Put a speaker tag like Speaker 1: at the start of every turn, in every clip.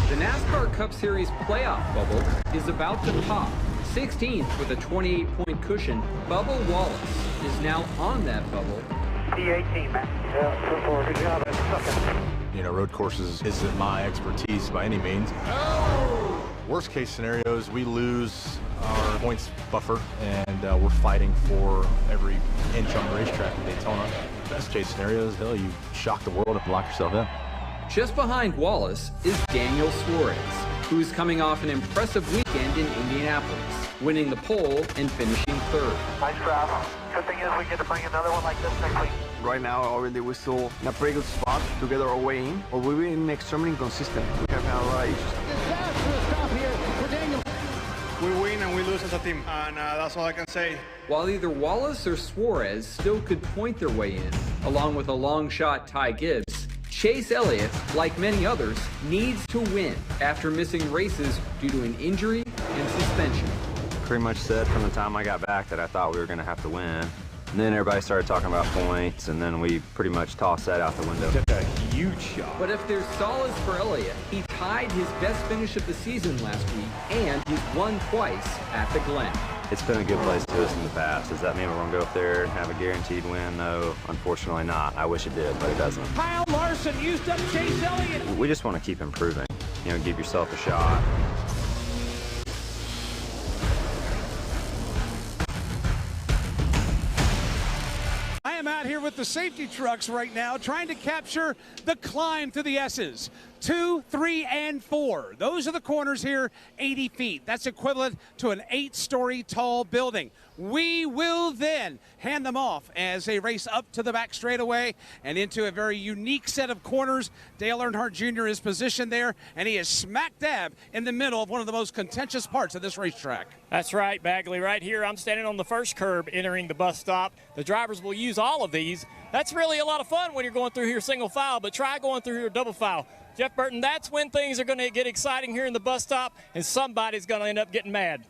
Speaker 1: The NASCAR Cup Series playoff bubble is about to pop. 16th with a 28-point cushion, Bubba Wallace is now on that bubble.
Speaker 2: P18, man. Yeah, good job.
Speaker 3: You know, road courses isn't my expertise by any means.
Speaker 1: Oh!
Speaker 3: Worst case scenarios, we lose our points buffer, and we're fighting for every inch on the racetrack in Daytona. Best case scenarios, hell, you shock the world and lock yourself in.
Speaker 1: Just behind Wallace is Daniel Suarez, who's coming off an impressive weekend in Indianapolis, winning the pole and finishing third.
Speaker 2: Nice job. Good thing is we get to bring another one like this next week.
Speaker 4: Right now, already we're still in a pretty good spot to get our way in, but we've been extremely inconsistent. We have had a lot of issues.
Speaker 5: Disastrous stop here for Daniel.
Speaker 6: We win and we lose as a team, and that's all I can say.
Speaker 1: While either Wallace or Suarez still could point their way in, along with a long shot Ty Gibbs, Chase Elliott, like many others, needs to win after missing races due to an injury and suspension.
Speaker 7: Pretty much said from the time I got back that I thought we were going to have to win. And then everybody started talking about points, and then we pretty much tossed that out the window.
Speaker 5: Took a huge shot.
Speaker 1: But if there's solace for Elliott, he tied his best finish of the season last week, and he's won twice at the Glen.
Speaker 7: It's been a good place to us in the past. Does that mean we're going to go up there and have a guaranteed win? No, unfortunately not. I wish it did, but it doesn't.
Speaker 5: Kyle Larson used up Chase Elliott.
Speaker 7: We just want to keep improving. You know, give yourself a shot.
Speaker 5: I am out here with the safety trucks right now trying to capture the climb to the S's. 2, 3, and 4. Those are the corners here, 80 feet. That's equivalent to an 8-story tall building. We will then hand them off as they race up to the back straightaway and into a very unique set of corners. Dale Earnhardt Jr. is positioned there, and he is smack dab in the middle of one of the most contentious parts of this racetrack.
Speaker 8: That's right, Bagley. Right here, I'm standing on the first curb entering the bus stop. The drivers will use all of these. That's really a lot of fun when you're going through here single file, but try going through here double file. Jeff Burton, that's when things are going to get exciting here in the bus stop, and somebody's going to end up getting mad.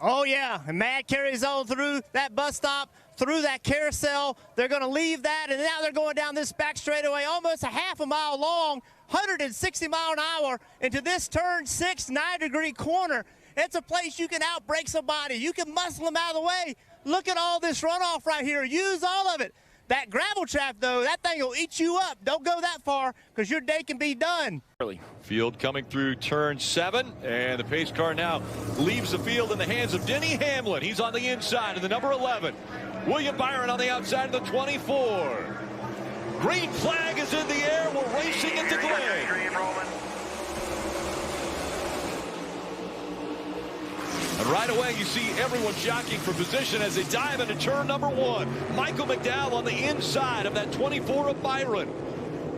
Speaker 9: Oh, yeah, and mad carries on through that bus stop, through that carousel. They're going to leave that, and now they're going down this back straightaway, almost a half a mile long, 160 mile an hour, into this turn 6, 9-degree corner. It's a place you can outbrake somebody. You can muscle them out of the way. Look at all this runoff right here. Use all of it. That gravel trap, though, that thing will eat you up. Don't go that far because your day can be done.
Speaker 10: Field coming through turn 7, and the pace car now leaves the field in the hands of Denny Hamlin. He's on the inside of the number 11. William Byron on the outside of the 24. Green flag is in the air. We're racing into Glen. And right away, you see everyone jockeying for position as they dive into turn number 1. Michael McDowell on the inside of that 24 of Byron.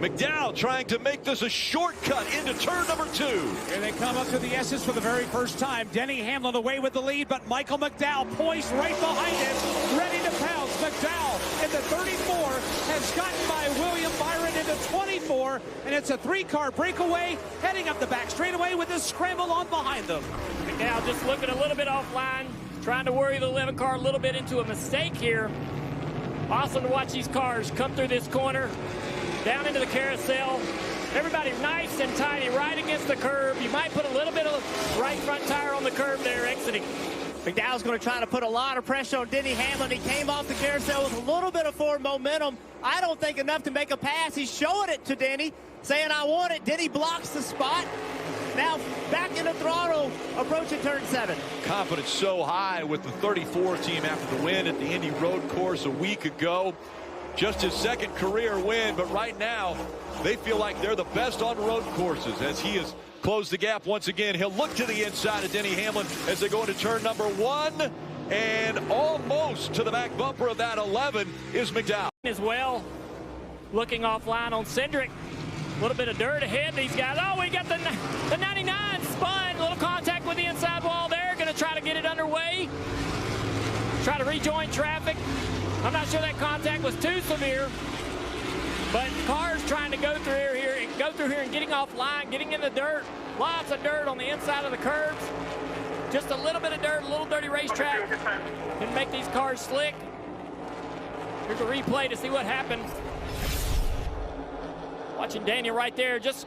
Speaker 10: McDowell trying to make this a shortcut into turn number 2.
Speaker 5: Here they come up to the S's for the very first time. Denny Hamlin away with the lead, but Michael McDowell poised right behind him, ready to pounce. McDowell in the 34 has gotten by William Byron into 24, and it's a 3-car breakaway heading up the back straightaway with a scramble on behind them.
Speaker 8: McDowell just looking a little bit offline, trying to worry the 11 car a little bit into a mistake here. Awesome to watch these cars come through this corner, down into the carousel. Everybody's nice and tidy right against the curb. You might put a little bit of right front tire on the curb there exiting.
Speaker 9: McDowell's going to try to put a lot of pressure on Denny Hamlin. He came off the carousel with a little bit of forward momentum. I don't think enough to make a pass. He's showing it to Denny, saying, I want it. Denny blocks the spot. Now back in the throttle, approaching turn 7.
Speaker 10: Confidence so high with the 34 team after the win at the Indy Road Course a week ago. Just his second career win, but right now they feel like they're the best on road courses as he has closed the gap once again. He'll look to the inside of Denny Hamlin as they go into turn number 1, and almost to the back bumper of that 11 is McDowell.
Speaker 8: As well, looking offline on Hendrick. A little bit of dirt ahead, these guys. Oh, we got the 99 spun. A little contact with the inside wall there. Going to try to get it underway. Try to rejoin traffic. I'm not sure that contact was too severe, but cars trying to go through here and getting offline, getting in the dirt. Lots of dirt on the inside of the curbs. Just a little bit of dirt, a little dirty racetrack can make these cars slick. Here's a replay to see what happened. Watching Daniel right there, just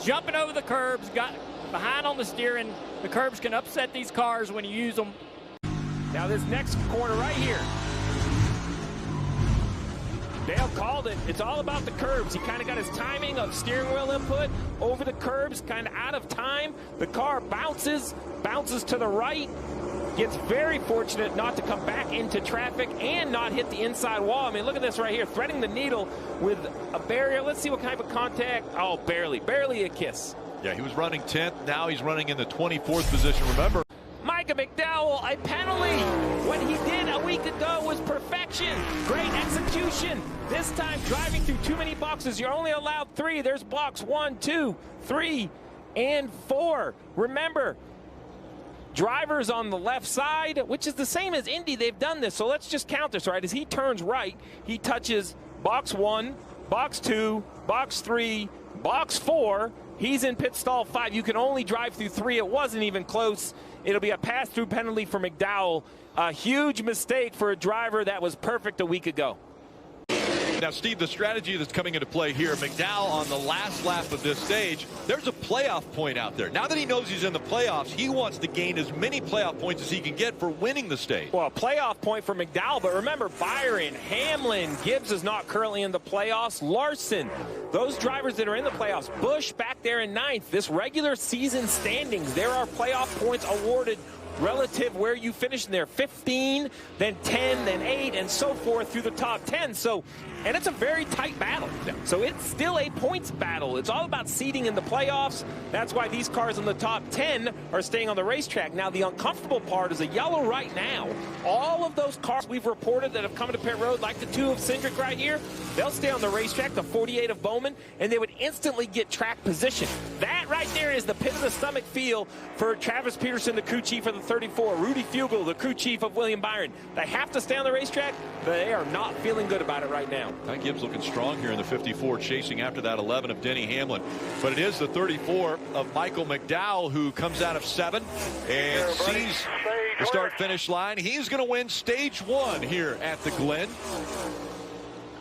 Speaker 8: jumping over the curbs, got behind on the steering. The curbs can upset these cars when you use them. Now this next corner right here. Dale called it. It's all about the curbs. He kind of got his timing of steering wheel input over the curbs, kind of out of time. The car bounces to the right, gets very fortunate not to come back into traffic and not hit the inside wall. I mean, look at this right here, threading the needle with a barrier. Let's see what kind of contact. Oh, barely a kiss.
Speaker 10: Yeah, he was running 10th. Now he's running in the 24th position. Remember,
Speaker 8: Micah McDowell, a penalty. What he did a week ago was perfection. Great execution. This time driving through too many boxes. You're only allowed 3. There's blocks 1, 2, 3, and 4. Remember, drivers on the left side, which is the same as Indy. They've done this. So let's just count this, right? As he turns right, he touches box 1, box 2, box 3, box 4. He's in pit stall 5. You can only drive through 3. It wasn't even close. It'll be a pass-through penalty for McDowell. A huge mistake for a driver that was perfect a week ago.
Speaker 10: now, Steve, the strategy that's coming into play here, McDowell on the last lap of this stage, there's a playoff point out there. Now that he knows he's in the playoffs, he wants to gain as many playoff points as he can get for winning the stage.
Speaker 8: Well, a playoff point for McDowell, but remember, Byron, Hamlin, Gibbs is not currently in the playoffs. Larson, those drivers that are in the playoffs, Busch back there in 9th. This regular season standings, there are playoff points awarded relative where you finish in there, 15, then 10, then 8, and so forth through the top 10. So, and it's a very tight battle. So it's still a points battle. It's all about seeding in the playoffs. That's why these cars in the top 10 are staying on the racetrack. Now, the uncomfortable part is a yellow right now. All of those cars we've reported that have come to pit road, like the 2 of Hendrick right here, they'll stay on the racetrack, the 48 of Bowman, and they would instantly get track position. That right there is the pit of the stomach feel for Travis Peterson, the crew chief of the 34, Rudy Fugel, the crew chief of William Byron. They have to stay on the racetrack, but they are not feeling good about it right now.
Speaker 10: Ty Gibbs looking strong here in the 54, chasing after that 11 of Denny Hamlin. But it is the 34 of Michael McDowell who comes out of 7 and sees the start-finish line. He's going to win stage 1 here at the Glen.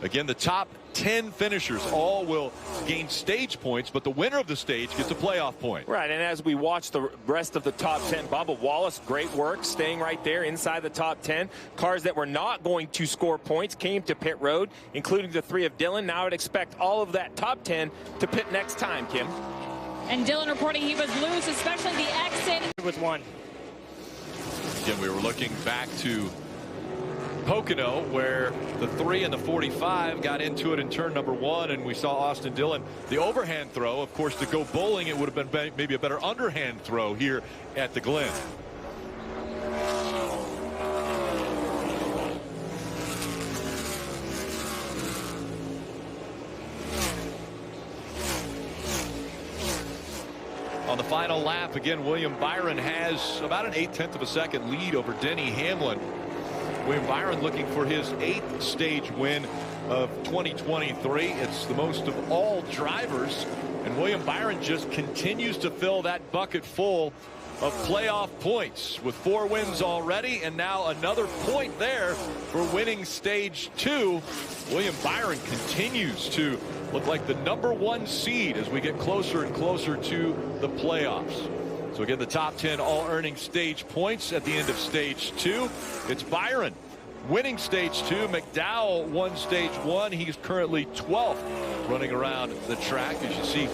Speaker 10: Again, the top 10 finishers all will gain stage points, but the winner of the stage gets a playoff point.
Speaker 8: Right, and as we watch the rest of the top 10, Bubba Wallace, great work, staying right there inside the top 10. Cars that were not going to score points came to pit road, including the 3 of Dylan. Now I would expect all of that top 10 to pit next time, Kim.
Speaker 11: And Dylan reporting he was loose, especially the exit.
Speaker 8: It was 1.
Speaker 10: Again, we were looking back to Pocono, where the 3 and the 45 got into it in turn number 1, and we saw Austin Dillon, the overhand throw. Of course, to go bowling, it would have been maybe a better underhand throw here at the Glen. On the final lap, again, William Byron has about an 0.8 of a second lead over Denny Hamlin. William Byron looking for his 8th stage win of 2023. It's the most of all drivers, and William Byron just continues to fill that bucket full of playoff points with 4 wins already, and now another point there for winning stage 2. William Byron continues to look like the #1 seed as we get closer and closer to the playoffs. So again, the top 10 all earning stage points at the end of stage 2. It's Byron winning stage 2. McDowell won stage 1. He's currently 12th running around the track. As you see,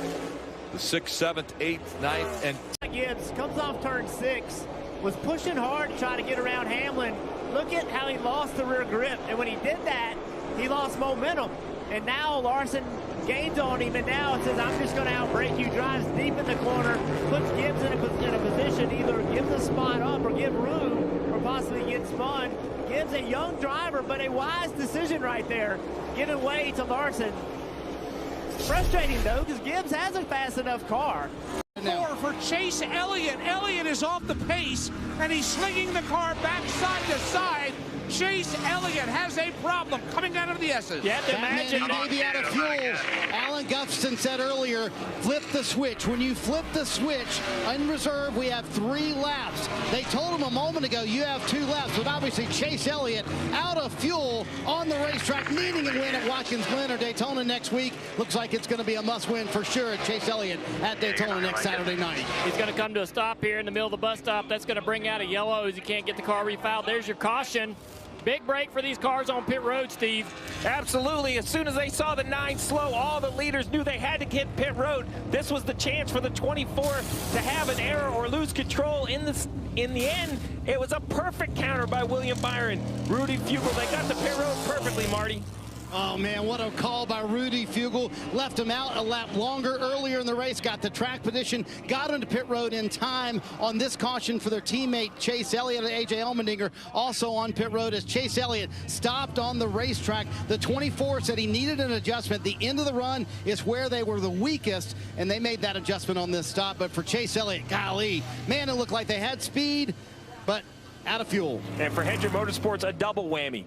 Speaker 10: the 6th, 7th, 8th, 9th, and
Speaker 9: Gibbs comes off turn 6, was pushing hard to try to get around Hamlin. Look at how he lost the rear grip, and when he did that, he lost momentum. And now Larson gains on him, and now it says, I'm just going to outbrake you. Drives deep in the corner, puts Gibbs in a position, either gives a spot up or give room, or possibly get spun. Gibbs, a young driver, but a wise decision right there, giving way to Larson. Frustrating, though, because Gibbs has a fast enough car.
Speaker 5: For Chase Elliott. Elliott is off the pace, and he's slinging the car back side to side. Chase Elliott has a problem coming out of the S's.
Speaker 8: You have to imagine
Speaker 12: maybe out of fuel. Alan Gustafson said earlier, flip the switch. When you flip the switch, in reserve, we have 3 laps. They told him a moment ago, you have 2 laps, but obviously Chase Elliott out of fuel on the racetrack, needing a win at Watkins Glen or Daytona next week. Looks like it's going to be a must-win for sure at Chase Elliott at Daytona next Saturday night.
Speaker 8: he's going to come to a stop here in the middle of the bus stop. That's going to bring out a yellow as he can't get the car refiled. There's your caution. Big break for these cars on pit road, Steve.
Speaker 13: Absolutely. As soon as they saw the 9 slow, all the leaders knew they had to get pit road. This was the chance for the 24 to have an error or lose control. In the end, it was a perfect counter by William Byron. Rudy Fugel, they got the pit road perfectly, Marty.
Speaker 12: Oh, man, what a call by Rudy Fugel. Left him out a lap longer earlier in the race, got the track position, got into pit road in time on this caution for their teammate Chase Elliott and A.J. Allmendinger, also on pit road as Chase Elliott stopped on the racetrack. The 24 said he needed an adjustment. The end of the run is where they were the weakest, and they made that adjustment on this stop. But for Chase Elliott, golly, man, it looked like they had speed, but out of fuel.
Speaker 13: And for Hendrick Motorsports, a double whammy.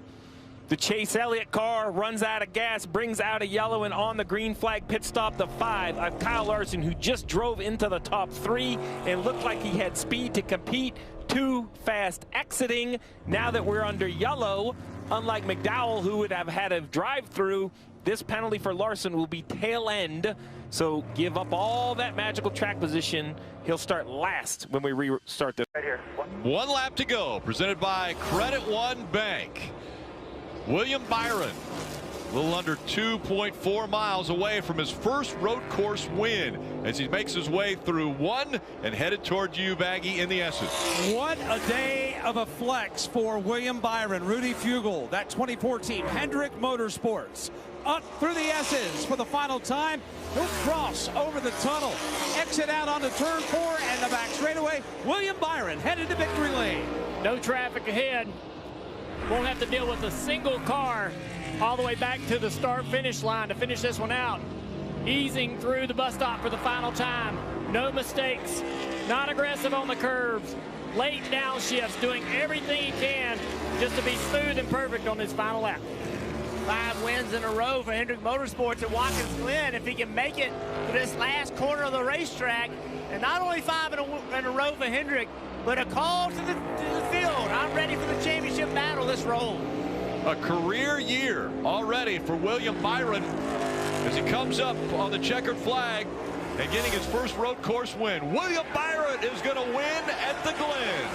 Speaker 13: The Chase Elliott car runs out of gas, brings out a yellow, and on the green flag pit stop, the 5 of Kyle Larson, who just drove into the top 3 and looked like he had speed to compete. Too fast exiting. Now that we're under yellow, unlike McDowell, who would have had a drive-through, this penalty for Larson will be tail end. So give up all that magical track position. He'll start last when we restart this.
Speaker 2: Right here.
Speaker 10: 1 lap to go, presented by Credit One Bank. William Byron, a little under 2.4 miles away from his first road course win as he makes his way through 1 and headed toward you, Baggy, in the S's.
Speaker 5: What a day of a flex for William Byron. Rudy Fugel, that 24 team, Hendrick Motorsports, up through the S's for the final time. He'll cross over the tunnel, exit out onto turn 4 and the back straightaway. William Byron headed to victory lane.
Speaker 8: No traffic ahead. Won't have to deal with a single car all the way back to the start-finish line to finish this one out. Easing through the bus stop for the final time. No mistakes. Not aggressive on the curves. Late downshifts, doing everything he can just to be smooth and perfect on this final lap.
Speaker 9: 5 wins in a row for Hendrick Motorsports at Watkins Glen. If he can make it to this last corner of the racetrack, and not only 5 in a row for Hendrick, but a call to the field. I'm ready for the championship battle. Let's roll.
Speaker 10: A career year already for William Byron as he comes up on the checkered flag and getting his first road course win. William Byron is going to win at the Glen.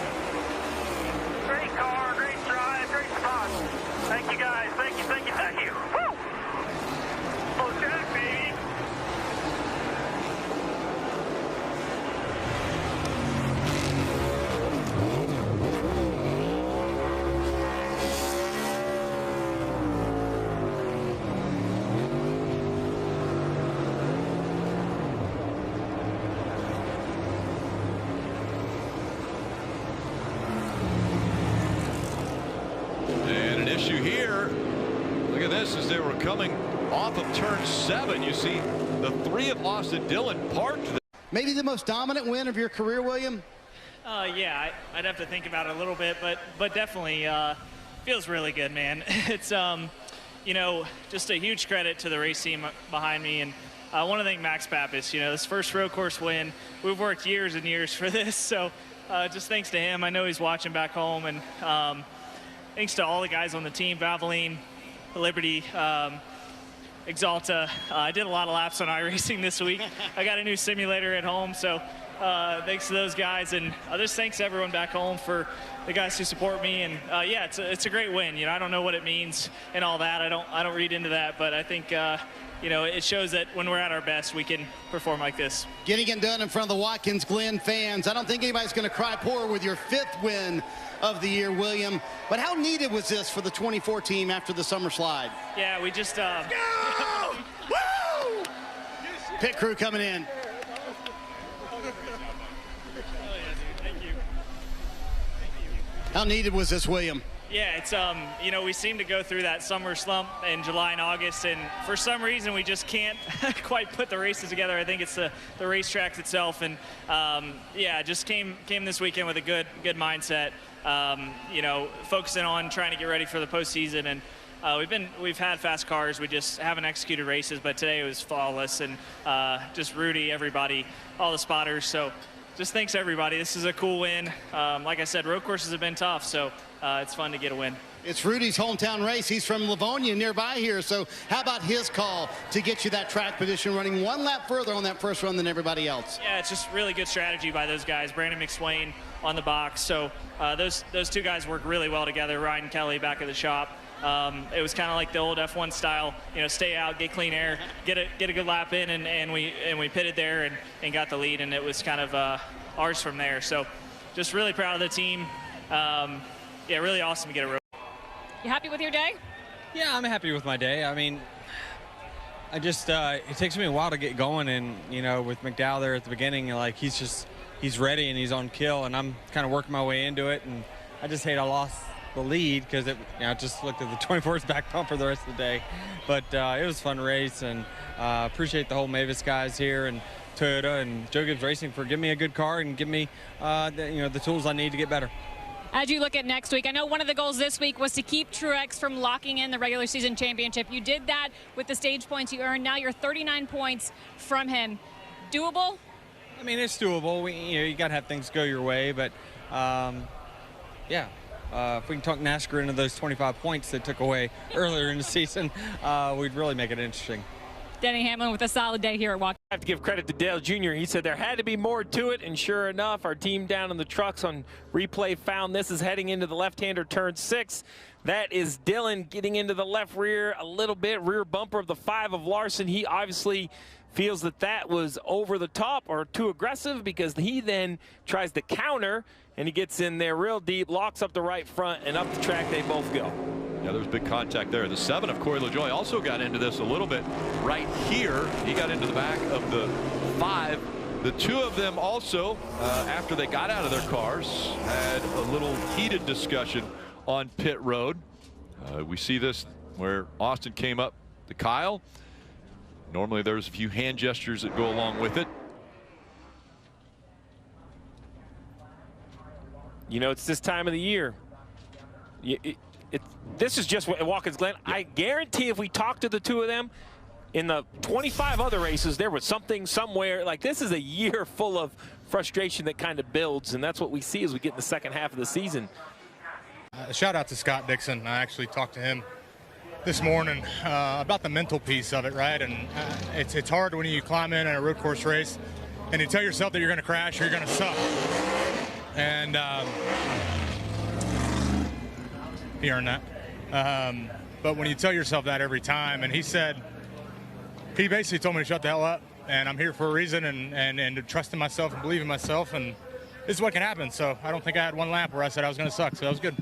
Speaker 2: Great car, great drive, great spot. Thank you, guys. Thank you, thank you, thank you. Woo! Oh, Jack, baby.
Speaker 10: Issue here. Look at this as they were coming off of turn 7. You see the 3 of Austin Dillon parked.
Speaker 12: Maybe the most dominant win of your career, William?
Speaker 14: Yeah, I'd have to think about it a little bit, but definitely feels really good, man. It's you know, just a huge credit to the race team behind me, and I want to thank Max Pappas. You know, this first road course win, we've worked years and years for this, so just thanks to him. I know he's watching back home, and thanks to all the guys on the team, Valvoline, Liberty, Exalta. I did a lot of laps on iRacing this week. I got a new simulator at home, so thanks to those guys, and just thanks to everyone back home for the guys who support me. And yeah, it's a great win. You know, I don't know what it means and all that. I don't read into that, but I think you know, it shows that when we're at our best, we can perform like this.
Speaker 12: Getting it done in front of the Watkins Glen fans. I don't think anybody's going to cry poor with your 5th win of the year, William. But how needed was this for the 24 team after the summer slide?
Speaker 14: Yeah, we just
Speaker 12: Go! Woo! Pit crew coming in.
Speaker 14: Thank you.
Speaker 12: How needed was this, William?
Speaker 14: Yeah, it's you know, we seem to go through that summer slump in July and August, and for some reason we just can't quite put the races together. I think it's the racetrack itself, and yeah, just came this weekend with a good mindset. You know, focusing on trying to get ready for the postseason, and we've had fast cars, we just haven't executed races, but today it was flawless, and just Rudy, everybody, all the spotters. So just thanks everybody. This is a cool win. Like I said, road courses have been tough, so it's fun to get a win.
Speaker 12: It's Rudy's hometown race. He's from Livonia, nearby here. So how about his call to get you that track position, running one lap further on that first run than everybody else?
Speaker 14: Yeah, it's just really good strategy by those guys. Brandon McSwain on the box. So those two guys work really well together. Ryan Kelly back at the shop. It was kind of like the old F1 style, you know, stay out, get clean air, get a good lap in, and we pitted there and got the lead, and it was kind of ours from there. So just really proud of the team. Yeah, really awesome to get a road.
Speaker 11: You happy with your day?
Speaker 15: Yeah, I'm happy with my day. I mean, I just it takes me a while to get going, and you know, with McDowell there at the beginning, like he's ready and he's on kill, and I'm kind of working my way into it, and I just hate I lost the lead because it, you know, I just looked at the 24's back bumper the rest of the day. But it was a fun race, and appreciate the whole Mavis guys here and Toyota and Joe Gibbs Racing for giving me a good car and giving me the tools I need to get better.
Speaker 11: As you look at next week, I know one of the goals this week was to keep Truex from locking in the regular season championship. You did that with the stage points you earned. Now you're 39 points from him. Doable?
Speaker 15: I mean, it's doable. You got to have things go your way, but yeah. If we can talk NASCAR into those 25 points they took away earlier in the season, we'd really make it interesting.
Speaker 11: Denny Hamlin with a solid day here at Waukesha.
Speaker 13: I have to give credit to Dale Jr. He said there had to be more to it, and sure enough, our team down in the trucks on replay found this is heading into the left-hander turn 6. That is Dylan getting into the left rear a little bit, rear bumper of the 5 of Larson. He obviously feels that was over the top or too aggressive, because he then tries to counter, and he gets in there real deep, locks up the right front, and up the track they both go.
Speaker 10: Yeah, there's big contact there. The 7 of Corey LaJoie also got into this a little bit right here. He got into the back of the 5. The 2 of them also, after they got out of their cars, had a little heated discussion on pit road. We see this where Austin came up to Kyle. Normally there's a few hand gestures that go along with it.
Speaker 13: You know, it's this time of the year. This is just Watkins Glen. I guarantee if we talk to the 2 of them in the 25 other races, there was something somewhere. Like, this is a year full of frustration that kind of builds, and that's what we see as we get in the second half of the season.
Speaker 6: Shout out to Scott Dixon. I actually talked to him this morning about the mental piece of it, right? And it's hard when you climb in a road course race and you tell yourself that you're going to crash or you're going to suck. And he earned that. But when you tell yourself that every time, and he basically told me to shut the hell up, and I'm here for a reason, and to trust in myself and believe in myself, and this is what can happen. So I don't think I had one lap where I said I was going to suck, so that was good.